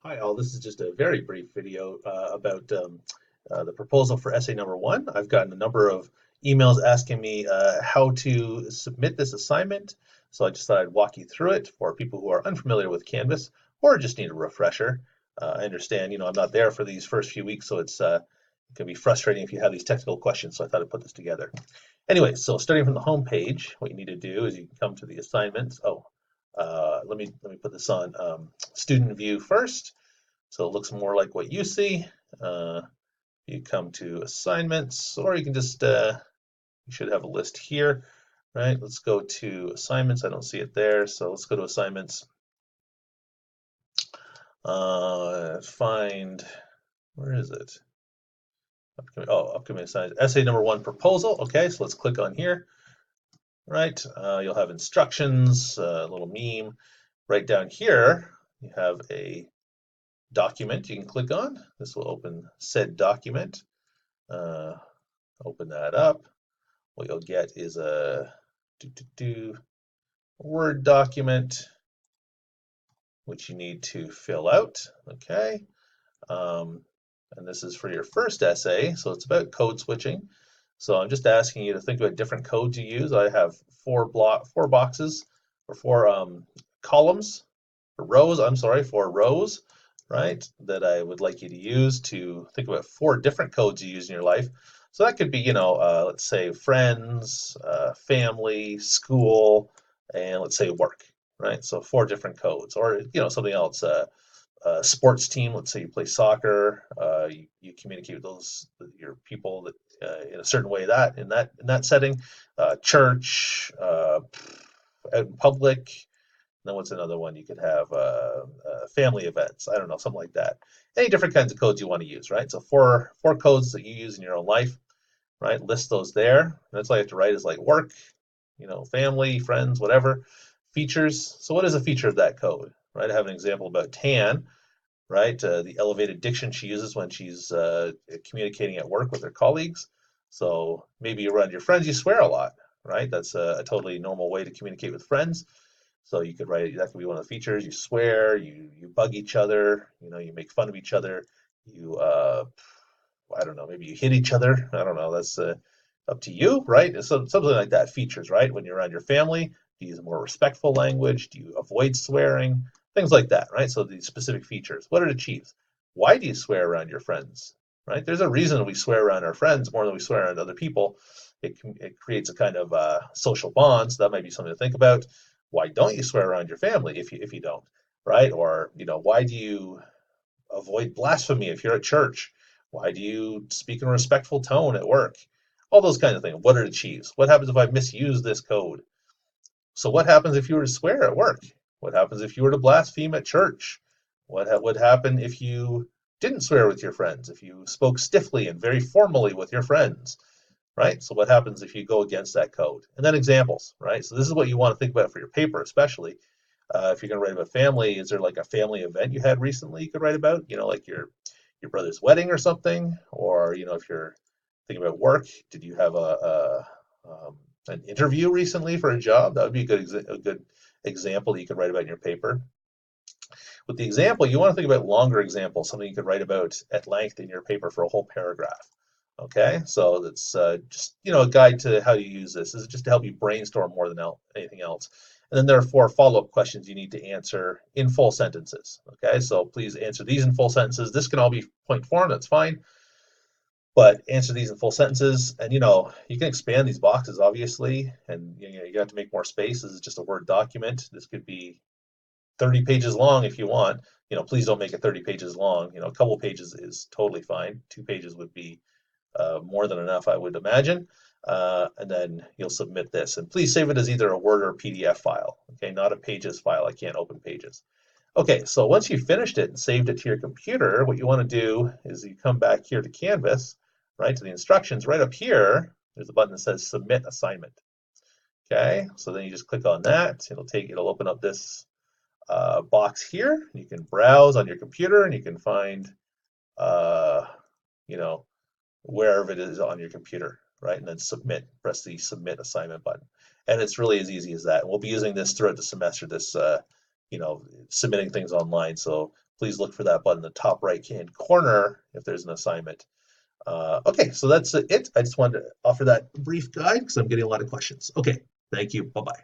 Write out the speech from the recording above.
Hi all, this is just a very brief video about the proposal for essay number one. I've gotten a number of emails asking me how to submit this assignment, so I just thought I'd walk you through it for people who are unfamiliar with Canvas or just need a refresher. I understand, I'm not there for these first few weeks, so it can be frustrating if you have these technical questions, so I thought I'd put this together. Anyway, so starting from the home page, what you need to do is you come to the assignments. Let me put this on student view first. So it looks more like what you see. Uh, you come to assignments, or you can just, you should have a list here, right? Let's go to assignments. I don't see it there. So let's go to assignments. Where is it? Upcoming assignments. Essay number one, proposal. Okay, so let's click on here, right? You'll have instructions, a little meme. Right down here, you have a document you can click on. This will open said document. Uh, Open that up. What you'll get is a Word document, which you need to fill out. Okay. And this is for your first essay, so it's about code switching. So I'm just asking you to think about different codes you use. I have four boxes or four columns, or rows. I'm sorry, four rows, right? That I would like you to use to think about four different codes you use in your life. So that could be, let's say friends, family, school, and let's say work, right? So four different codes, or something else. Sports team. Let's say you play soccer. You communicate with your people that in a certain way in that setting. Church, out in public. Then what's another one you could have? Family events. I don't know, something like that. Any different kinds of codes you want to use, right? So four codes that you use in your own life, right? List those there. And that's all you have to write is like work, family, friends, whatever. Features. So what is a feature of that code, right? I have an example about Tan, right? The elevated diction she uses when she's communicating at work with her colleagues. So maybe around your friends you swear a lot, right? That's a totally normal way to communicate with friends. So you could write that could be one of the features. You swear, you bug each other, you make fun of each other. You I don't know, maybe you hit each other. I don't know. That's up to you, right? So something like that. Features, right? When you're around your family, do you use more respectful language? Do you avoid swearing? Things like that, right? So these specific features. What it achieves? Why do you swear around your friends? Right? There's a reason we swear around our friends more than we swear around other people. It creates a kind of social bond. So that might be something to think about. Why don't you swear around your family if you don't, right? Or why do you avoid blasphemy if you're at church? Why do you speak in a respectful tone at work? All those kinds of things. What it achieves. What happens if I misuse this code? So what happens if you were to swear at work? What happens if you were to blaspheme at church? What would happen if you didn't swear with your friends? If you spoke stiffly and very formally with your friends, right? So what happens if you go against that code? And then examples, right? So this is what you want to think about for your paper, especially if you're going to write about family. Is there like a family event you had recently you could write about? Like your brother's wedding or something, or if you're thinking about work, did you have an interview recently for a job? That would be a good example that you could write about in your paper. With the example, you want to think about longer examples, something you could write about at length in your paper for a whole paragraph. Okay, so that's just a guide to how you use this. This is just to help you brainstorm more than anything else. And then there are four follow-up questions you need to answer in full sentences. Okay, so please answer these in full sentences. This can all be point form, that's fine, but answer these in full sentences. And you can expand these boxes obviously, and you have to make more space. This is just a Word document. This could be 30 pages long if you want. Please don't make it 30 pages long. A couple pages is totally fine. 2 pages would be more than enough, I would imagine. And then you'll submit this. And please save it as either a Word or a PDF file, okay, not a Pages file. I can't open Pages. Okay, so once you've finished it and saved it to your computer, what you want to do is you come back here to Canvas, right, to the instructions. Right up here, there's a button that says Submit Assignment. Okay, so then you just click on that. It'll open up this box here. You can browse on your computer and you can find, you know, wherever it is on your computer, right? And then submit, press the submit assignment button. And it's really as easy as that. We'll be using this throughout the semester, this, submitting things online. So please look for that button in the top right-hand corner if there's an assignment. Okay, so that's it. I just wanted to offer that brief guide because I'm getting a lot of questions. Okay, thank you. Bye-bye.